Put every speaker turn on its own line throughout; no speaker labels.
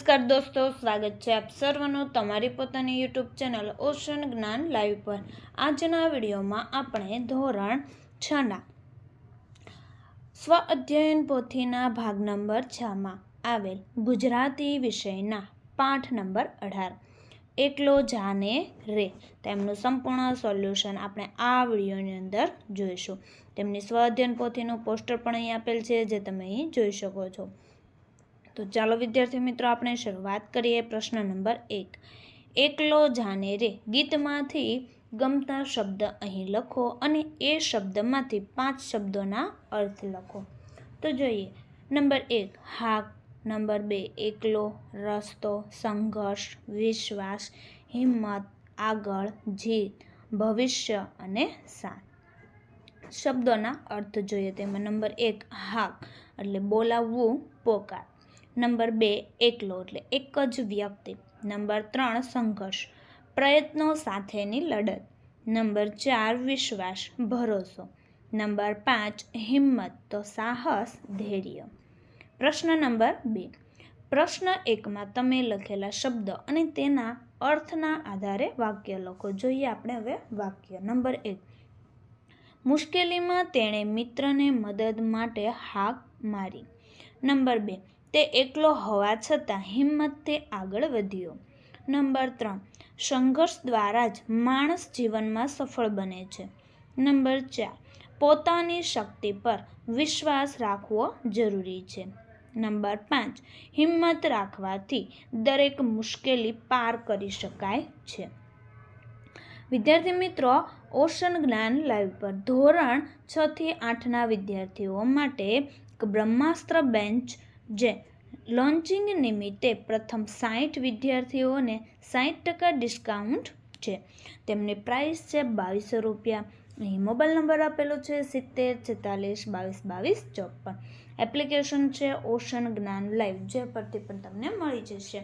નમસ્કાર દોસ્તો, સ્વાગત છે આપ સર્વનું તમારી પોતાની યુટ્યુબ ચેનલ ઓશન જ્ઞાન લાઈવ પર। આજના વિડીયોમાં આપણે ધોરણ 6ના સ્વ અધ્યયન પોથીના ભાગ નંબર 6માં આવેલ ગુજરાતી વિષયના પાઠ નંબર 18 એકલો જાને રે તેમનું સંપૂર્ણ સોલ્યુશન આપણે આ વિડીયોની અંદર જોઈશું। તેમની સ્વ અધ્યયન પોથીનું પોસ્ટર પણ અહીં આપેલ છે, જે તમે અહીં જોઈ શકો છો। તો ચાલો વિદ્યાર્થી મિત્રો, આપણે શરૂઆત કરીએ। પ્રશ્ન નંબર 1, એકલો જાને રે ગીતમાંથી ગમતા શબ્દ અહીં લખો અને એ શબ્દમાંથી 5 શબ્દોના અર્થ લખો। તો જોઈએ, નંબર 1 હાક, નંબર 2 એકલો, રસ્તો, સંઘર્ષ, વિશ્વાસ, હિંમત, આગળ, જીત, ભવિષ્ય અને સાથ। શબ્દોના અર્થ જોઈએ તેમાં નંબર 1 હાક એટલે બોલાવવું, પોકાર। નંબર 2 એકલો એટલે એક જ વ્યક્તિ। નંબર 3 સંઘર્ષ, પ્રયત્નો સાથેની લડત। નંબર 4 વિશ્વાસ, ભરોસો। નંબર 5 હિંમત તો સાહસ, ધૈર્ય। પ્રશ્ન નંબર 2, પ્રશ્ન 1માં તમે લખેલા શબ્દ અને તેના અર્થના આધારે વાક્ય લખો। જોઈએ આપણે હવે વાક્ય। નંબર 1, મુશ્કેલીમાં તેણે મિત્રને મદદ માટે હાક મારી। નંબર 2, તે એકલો હોવા છતાં હિંમતથી આગળ વધ્યો। નંબર 3, સંઘર્ષ દ્વારા જ માણસ જીવનમાં સફળ બને છે। નંબર 4, પોતાની શક્તિ પર વિશ્વાસ રાખવો જરૂરી છે। નંબર 5, હિંમત રાખવાથી દરેક મુશ્કેલી પાર કરી શકાય છે। વિદ્યાર્થી મિત્રો, ઓશન જ્ઞાન લાઈવ પર ધોરણ 6 થી 8ના વિદ્યાર્થીઓ માટે બ્રહ્માસ્ત્ર બેન્ચ જે લોન્ચિંગ નિમિત્તે પ્રથમ 60 વિદ્યાર્થીઓને 60% ડિસ્કાઉન્ટ છે। તેમની પ્રાઇસ છે 2200 રૂપિયા। અહીં મોબાઈલ નંબર આપેલો છે 70 46 22 22 54। એપ્લિકેશન છે ઓશન જ્ઞાન લાઈવ, જે પરથી પણ તમને મળી જશે।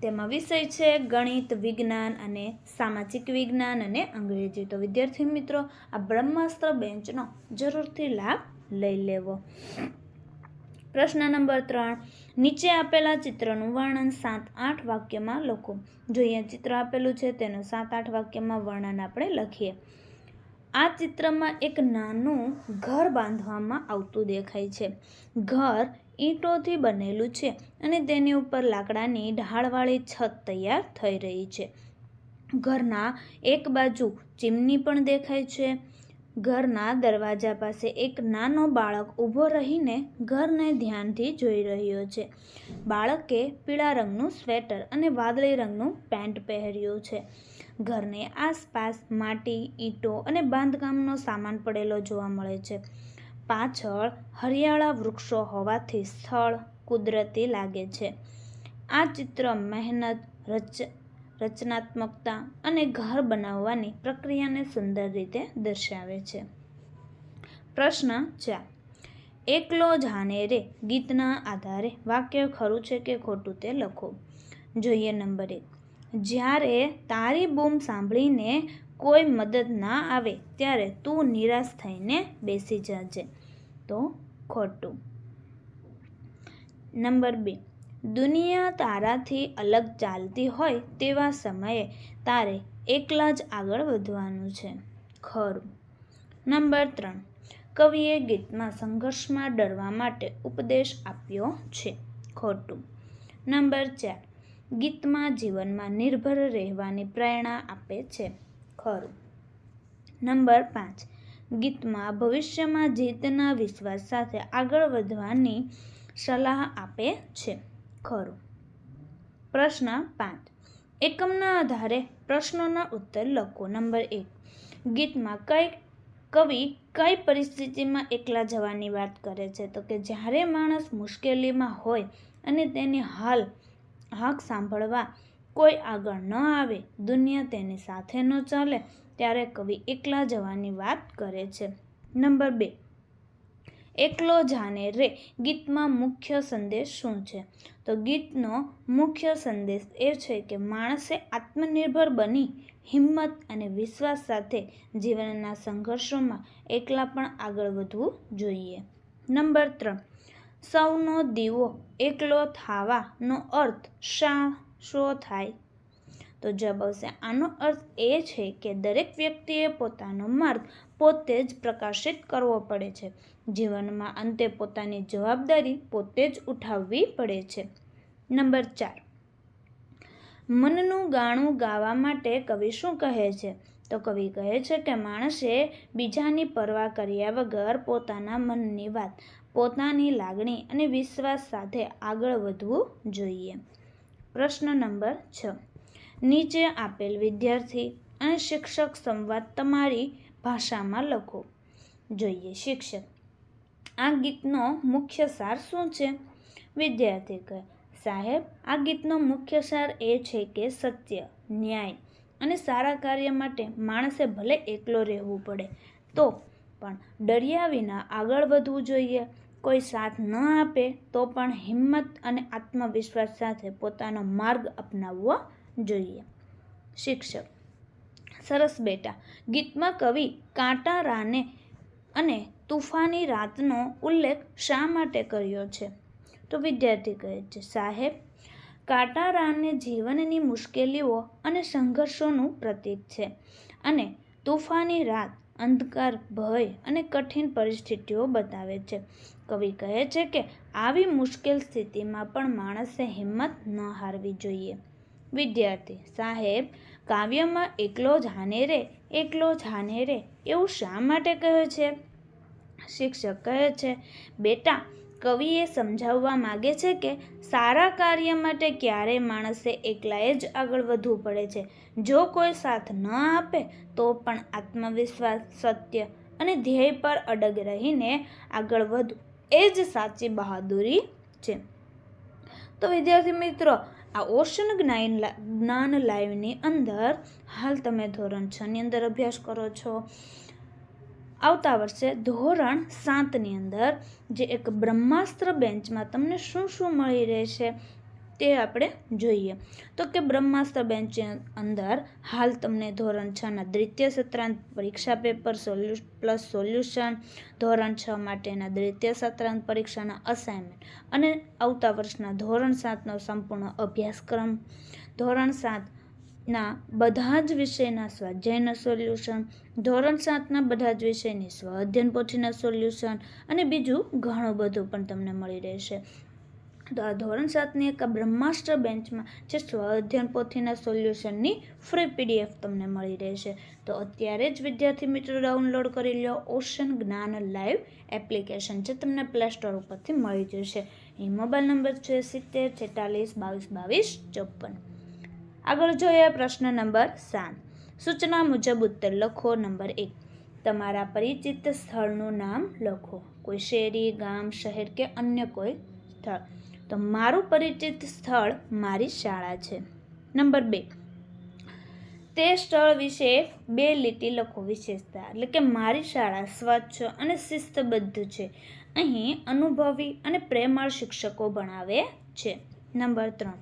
તેમાં વિષય છે ગણિત, વિજ્ઞાન અને સામાજિક વિજ્ઞાન અને અંગ્રેજી। તો વિદ્યાર્થી મિત્રો, આ બ્રહ્માસ્ત્ર બેન્ચનો જરૂરથી લાભ લઈ લેવો। પ્રશ્ન નંબર 3, નીચે આપેલા ચિત્રનું વર્ણન 7-8 વાક્યમાં લખો। જો અહીંયા ચિત્ર આપેલું છે તેનું 7-8 વાક્યમાં વર્ણન આપણે લખીએ। આ ચિત્રમાં એક નાનું ઘર બાંધવામાં આવતું દેખાય છે। ઘર ઈંટોથી બનેલું છે અને તેની ઉપર લાકડાની ઢાળવાળી છત તૈયાર થઈ રહી છે। ઘરના એક બાજુ ચીમની પણ દેખાય છે। ઘરના દરવાજા પાસે એક નાનો બાળક ઊભો રહીને ઘરને ધ્યાનથી જોઈ રહ્યો છે। બાળકે પીળા રંગનું સ્વેટર અને વાદળી રંગનું પેન્ટ પહેર્યું છે। ઘરની આસપાસ માટી, ઈંટો અને બાંધકામનો સામાન પડેલો જોવા મળે છે। પાછળ હરિયાળા વૃક્ષો હોવાથી સ્થળ કુદરતી લાગે છે। આ ચિત્ર મહેનત, રચનાત્મકતા અને ઘર બનાવવાની પ્રક્રિયાને સુંદર રીતે દર્શાવે છે। પ્રશ્ન 4, એકલો જાને રે ગીતના આધારે વાક્ય ખરું છે કે ખોટું તે લખો। જોઈએ નંબર 1, જ્યારે તારી બૂમ સાંભળીને કોઈ મદદ ના આવે ત્યારે તું નિરાશ થઈને બેસી જજે, તો ખોટું। નંબર 2, દુનિયા તારાથી અલગ ચાલતી હોય તેવા સમયે તારે એકલા જ આગળ વધવાનું છે, ખરું। નંબર 3, કવિએ ગીતમાં સંઘર્ષમાં ડરવા માટે ઉપદેશ આપ્યો છે, ખોટું। નંબર 4, ગીતમાં જીવનમાં નિર્ભર રહેવાની પ્રેરણા આપે છે, ખરું। નંબર 5, ગીતમાં ભવિષ્યમાં જીતના વિશ્વાસ સાથે આગળ વધવાની સલાહ આપે છે, ખરું। પ્રશ્ન 5, એકમના આધારે પ્રશ્નોના ઉત્તર લખો। નંબર 1, ગીતમાં કવિ કઈ પરિસ્થિતિમાં એકલા જવાની વાત કરે છે? તો કે જ્યારે માણસ મુશ્કેલીમાં હોય અને તેની હાક સાંભળવા કોઈ આગળ ન આવે, દુનિયા તેની સાથે ન ચાલે, ત્યારે કવિ એકલા જવાની વાત કરે છે। નંબર 2, એકલો જાને રે ગીતમાં મુખ્ય સંદેશ શું છે? તો ગીતનો મુખ્ય સંદેશ એ છે કે માણસે આત્મનિર્ભર બની હિંમત અને વિશ્વાસ સાથે જીવનના સંઘર્ષોમાં એકલા પણ આગળ વધવું જોઈએ। નંબર 3, સૌનો દીવો એકલો થાવાનો અર્થ શો થાય? તો જવાબ આવશે આનો અર્થ એ છે કે દરેક વ્યક્તિએ પોતાનો માર્ગ પોતે જ પ્રકાશિત કરવો પડે છે. જીવનમાં અંતે પોતાની જવાબદારી પોતે જ ઉઠાવવી પડે છે. નંબર 4, મનનું ગાણું ગાવા માટે કવિ શું કહે છે? તો કવિ કહે છે કે માણસે બીજાની પરવા કર્યા વગર પોતાના મનની વાત, પોતાની લાગણી અને વિશ્વાસ સાથે આગળ વધવું જોઈએ. પ્રશ્ન નંબર 6, નીચે આપેલ વિદ્યાર્થી અને શિક્ષક સંવાદ તમારી ભાષામાં લખો. જોઈએ. શિક્ષક: આ ગીતનો મુખ્ય સાર શું છે? વિદ્યાર્થી કહે: સાહેબ, આ ગીતનો મુખ્ય સાર એ છે કે સત્ય, ન્યાય અને સારા કાર્ય માટે માણસે ભલે એકલો રહેવું પડે તો પણ ડર્યા વિના આગળ વધવું જોઈએ. કોઈ સાથ ન આપે તો પણ હિંમત અને આત્મવિશ્વાસ સાથે પોતાનો માર્ગ અપનાવવો જોઈએ. શિક્ષક: સરસ બેટા, ગીતમાં કવિ કાંટા રાને અને તુફાની રાતનો ઉલ્લેખ શા માટે કર્યો છે? તો વિદ્યાર્થી કહે છે, સાહેબ, કાંટા રાને જીવનની મુશ્કેલીઓ અને સંઘર્ષોનું પ્રતીક છે અને તુફાની રાત અંધકાર, ભય અને કઠિન પરિસ્થિતિઓ બતાવે છે. કવિ કહે છે કે આવી મુશ્કેલ સ્થિતિમાં પણ માણસે હિંમત ન હારવી જોઈએ. વિદ્યાર્થી: સાહેબ, કાવ્યમાં એકલો જ હાને રે, એકલો જ હાને રે એવું શા માટે કહે છે? શિક્ષક કહે છે, બેટા, કવિએ સમજાવવા માગે છે કે સારા કાર્ય માટે ક્યારેય માણસે એકલાએ જ આગળ વધવું પડે છે. જો કોઈ સાથ ન આપે તો પણ આત્મવિશ્વાસ, સત્ય અને ધ્યેય પર અડગ રહીને આગળ વધવું એ જ સાચી બહાદુરી છે. તો વિદ્યાર્થી મિત્રો, આ ઓશન જ્ઞાન લાઈવની અંદર હાલ તમે ધોરણ 6 ની અંદર અભ્યાસ કરો છો. આવતા વર્ષે ધોરણ 7 ની અંદર જે એક બ્રહ્માસ્ત્ર બેન્ચમાં તમને શું શું મળી રહેશે તે આપણે જોઈએ. તો કે બ્રહ્માસ્ત્ર બેન્ચની અંદર હાલ તમને ધોરણ 6 ના દ્વિતીય સત્રાંત પરીક્ષા પેપર પ્લસ સોલ્યુશન, ધોરણ 6 માટેના દ્વિતીય સત્રાંત પરીક્ષાના અસાઇનમેન્ટ અને આવતા વર્ષના ધોરણ 7નો સંપૂર્ણ અભ્યાસક્રમ, ધોરણ 7ના બધા જ વિષયના સ્વાધ્યાયના સોલ્યુશન, ધોરણ 7ના બધા જ વિષયની સ્વ અધ્યયન પોથીના સોલ્યુશન અને બીજું ઘણું બધું પણ તમને મળી રહેશે. તો આ ધોરણ 7ની એક બ્રહ્માસ્ત્ર બેન્ચમાં જે સ્વ અધ્યયન પોથીના સોલ્યુશનની ફ્રી PDF તમને મળી રહેશે. તો અત્યારે જ વિદ્યાર્થી મિત્રો ડાઉનલોડ કરી લો ઓશન જ્ઞાન લાઈવ એપ્લિકેશન, જે તમને પ્લે સ્ટોર ઉપરથી મળી જશે. એ મોબાઈલ નંબર છે 70 46 22 22 54. આગળ જોઈએ પ્રશ્ન નંબર 7. સૂચના મુજબ ઉત્તર લખો. નંબર 1, તમારા પરિચિત સ્થળનું નામ લખો. કોઈ શેરી, ગામ, શહેર કે અન્ય કોઈ સ્થળ. તો મારું પરિચિત સ્થળ મારી શાળા છે. નંબર 2, તે સ્થળ વિશે 2 લીટી લખો. વિશેષતા એટલે કે મારી શાળા સ્વચ્છ અને શિસ્તબદ્ધ છે. અહીં અનુભવી અને પ્રેમાળ શિક્ષકો ભણાવે છે. નંબર 3,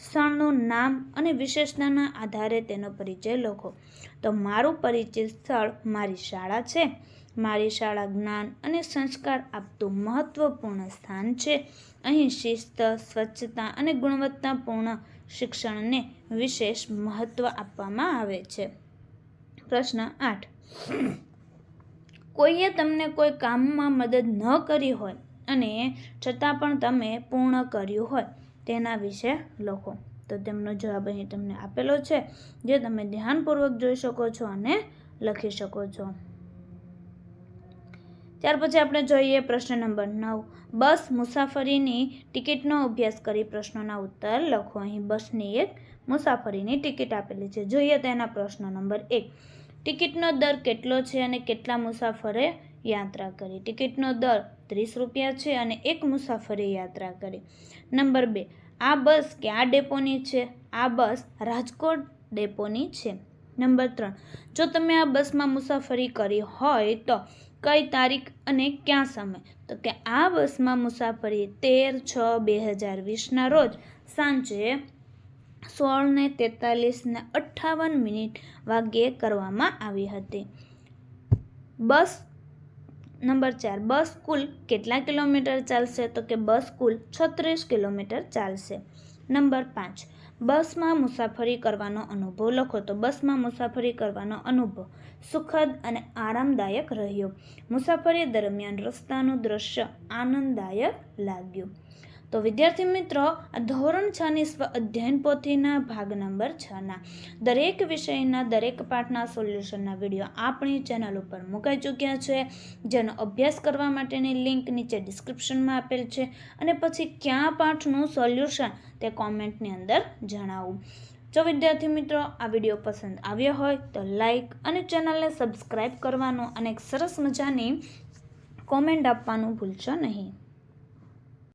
સ્થળનું નામ અને વિશેષતાના આધારે તેનો પરિચય લખો. તો મારું પરિચિત સ્થળ મારી શાળા છે. મારી શાળા જ્ઞાન અને સંસ્કાર આપતું મહત્વપૂર્ણ સ્થાન છે. અહીં શિસ્ત, સ્વચ્છતા અને ગુણવત્તાપૂર્ણ શિક્ષણને વિશેષ મહત્વ આપવામાં આવે છે. પ્રશ્ન 8, કોઈએ તમને કોઈ કામમાં મદદ ન કરી હોય અને છતાં પણ તમે પૂર્ણ કર્યું હોય તેના વિશે લખો. તો તેમનો જવાબ અહીં તમને આપેલો છે, જે તમે ધ્યાનપૂર્વક જોઈ શકો છો અને લખી શકો છો. ત્યાર પછી આપણે જોઈએ પ્રશ્ન નંબર 9. બસ મુસાફરીની ટિકિટનો અભ્યાસ કરી પ્રશ્નોના ઉત્તર લખો. અહીં બસની એક મુસાફરીની ટિકિટ આપેલી છે. જોઈએ તેના પ્રશ્ન નંબર 1. ટિકિટનો દર કેટલો છે અને કેટલા મુસાફરે યાત્રા કરી? ટિકિટનો દર 30 રૂપિયા છે અને એક મુસાફરે યાત્રા કરી. નંબર 2, આ બસ કયા ડેપોની છે? આ બસ રાજકોટ ડેપોની છે. નંબર 3, જો તમે આ બસમાં મુસાફરી કરી હોય તો કઈ તારીખ અને ક્યાં સમય? તો કે આ બસમાં મુસાફરી 13/6/2020 રોજ સાંજે 16:43:58 વાગ્યે કરવામાં આવી હતી. બસ નંબર 4, બસ કુલ કેટલા કિલોમીટર ચાલશે? તો કે બસ કુલ 36 કિલોમીટર ચાલશે. નંબર 5, બસમાં મુસાફરી કરવાનો અનુભવ લખો. તો બસમાં મુસાફરી કરવાનો અનુભવ સુખદ અને આરામદાયક રહ્યો. મુસાફરી દરમિયાન રસ્તાનું દ્રશ્ય આનંદદાયક લાગ્યું. તો વિદ્યાર્થી મિત્રો, આ ધોરણ 6ની સ્વ અધ્યયન પોથીના ભાગ નંબર 6ના દરેક વિષયના દરેક પાઠના સોલ્યુશનના વિડીયો આપણી ચેનલ ઉપર મુકાઈ ચૂક્યા છે, જેનો અભ્યાસ કરવા માટેની લિંક નીચે ડિસ્ક્રિપ્શનમાં આપેલ છે. અને પછી ક્યાં પાઠનું સોલ્યુશન તે કોમેન્ટની અંદર જણાવું. જો વિદ્યાર્થી મિત્રો આ વિડીયો પસંદ આવ્યો હોય તો લાઈક અને ચેનલને સબસ્ક્રાઈબ કરવાનું અને એક સરસ મજાની કોમેન્ટ આપવાનું ભૂલશો નહીં.